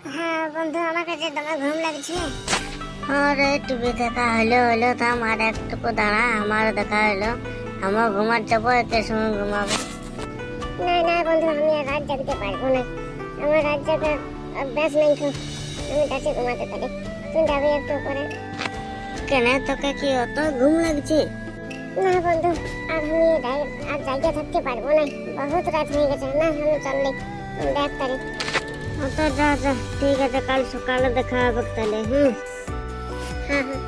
হ্যাঁ বন্ধু, আমার কাছে তোমার ঘুম লাগছে। আরে টিভি দেখা হলো থাম, আর একটুকু দাঁড়া, আমার দেখা হলো। আমার ঘুমার যাবো, একে সময় ঘুমাবো। না না বন্ধু, আমি আর রাত জাগতে পারবো না। আমার রাত জাগার অভ্যাস নেই তো। আমি কাছে ঘুমাতে পারি, তুমি যাবে একটু পরে। কেন, তোকে কি অত ঘুম লাগছে? না বন্ধু, আর আমি আর জায়গা থাকতে পারবো না। বহুত রাত হয়ে গেছে না, আমি চললে ডাক্তারে। আচ্ছা যা যা, ঠিক আছে, কাল সকালে দেখা হবে তাহলে। হ্যাঁ হ্যাঁ।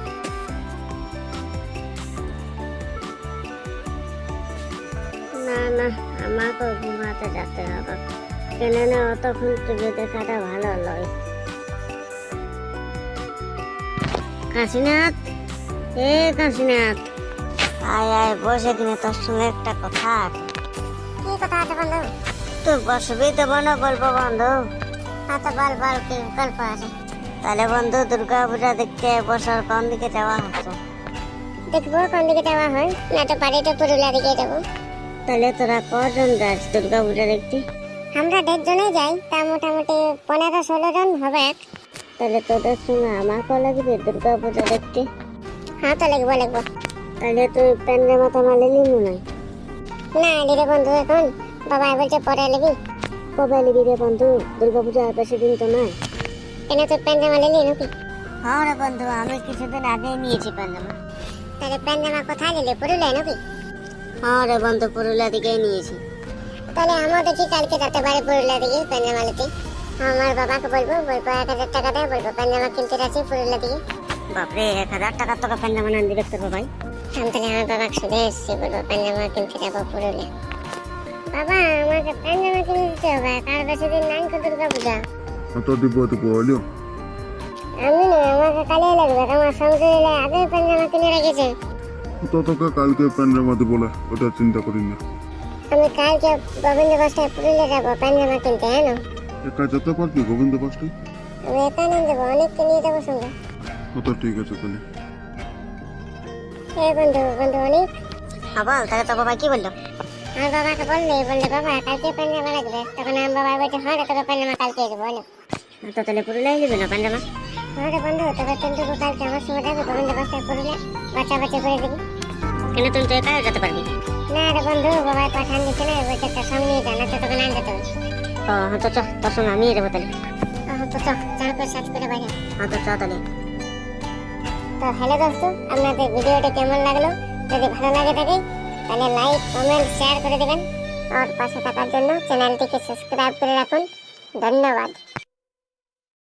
না না, আমাকে ঘুমাতে যেতে হবে। কেন না, অতক্ষণ টিভি দেখাটা ভালো নয়। কাশীনাথ, এ কাশীনাথ, আয় আয়, বসে কিনে তোর সঙ্গে একটা কথা আছে। কি কথা আছে বন্ধু? তুই বসবি তো বলো, বলবো বন্ধু। আচ্ছা বল বল, কি গল্প আছে? তাহলে বন্ধু, দুর্গা পূজা দেখতে বছর কোন দিকে যাওয়া হচ্ছে? দেখবো কোন দিকে যাওয়া হয়, না তো পারি তো পুরুলিয়া দিকে যাবো। তাহলে তোরা কজন যাস দুর্গা পূজা দেখতে? আমরা 1.5 জনে যাই, তা মোটামুটি 15-16 জন হবে। তাহলে তোদের সঙ্গে আমাকেও লাগবে দুর্গা পূজা দেখতে? হ্যাঁ তো লাগবো লাগবো। তাহলে তুই প্যান্ডের মতো মালে নিবি না? না রে বন্ধু, এখন বাবা বলছে পরে নিবি। কবে নিবি রে বন্ধু? দুর্গা পূজা বেশি দিন তো নয়। কেন তোর প্যান্ডে মালে নিয়ে নাকি? হ্যাঁ রে বন্ধু, আমি কিছুদিন আগেই নিয়েছি প্যান্ডামা। তাহলে প্যান্ডামা কোথায় নিলে, পুরুলিয়া নাকি? হ্যাঁ রে বন্ধু, পুরুলিয়া দিকেই নিয়েছি। তাহলে আমিও দেখি কালকে যেতে পারি পুরুলিয়া দিকে প্যান্ডামা নিতে। আমার বাবাকে বলবো 1000 টাকা দেয়, বলবো প্যান্ডামা কিনতে যাচ্ছি পুরুলিয়া দিকে। বাপরে, 1000 টাকা তোকে প্যান্ডামা না দিবে তোর ভাই? আমি তাহলে আমার বাবাকে শুধু এসছি, বলবো প্যান্ডামা কিনতে যাবো পুরুলিয়া। বাবা, আমাকে প্যান্ডামা কিনে দিতে হবে, কার বেশি দিন নাই তো দুর্গা পূজা। তো দিব হলো। আমি না, আমাকে কালে লাগবে, আমার সঙ্গে আগে প্যান্ডামা কিনে রেখেছে। তো তোকে কালকে প্যান্ডের মধ্যে বলে, ওটা চিন্তা করি না। আমি কালকে গোবিন্দ বাসটায় পুরুলিয়া যাবো প্যান্ডামা কিনতে, হ্যাঁ না? একা যেতে পারবি গোবিন্দ পাশে? আমি একা না যাবো, অনেককে নিয়ে যাবো সঙ্গে। তো ঠিক আছে তাহলে। বন্ধু বন্ধু অনেক। হ্যাঁ বল, তাহলে তো বাবা কি বললো? আমার বাবাকে বললে বাবা কালকে প্যান্ডামা লাগবে, তখন আমার বাবা বলছে হ্যাঁ রে, তোকে প্যান্ডামা কালকে দেবো বলো। তো তাহলে পুরুলিয়ায় নেবে না প্যান্ডামা? হ্যাঁ রে বন্ধু, তবে কিন্তু কালকে আমার সঙ্গে যাবে গোবিন্দ বাসটায় পুরুলিয়া, বাচ্চা করে দিবি। কেন, তুমি তো একা যেতে পারবি? না রে বন্ধু, বাবা পাঠান দিচ্ছে না, বলছে একটা সঙ্গে নিয়ে যা, না তো তোকে না যেতে হবে। ও হ্যাঁ, তো চ, তোর সঙ্গে আমি যাবো তাহলে। তো চ, চার করে সার্চ করে বাইরে। হ্যাঁ তো চ তাহলে। তো হ্যালো দোস্ত, আপনাদের ভিডিওটা কেমন লাগলো? যদি ভালো লাগে থাকে তাহলে লাইক কমেন্ট শেয়ার করে দেবেন, আর পাশে থাকার জন্য চ্যানেলটিকে সাবস্ক্রাইব করে রাখুন। ধন্যবাদ।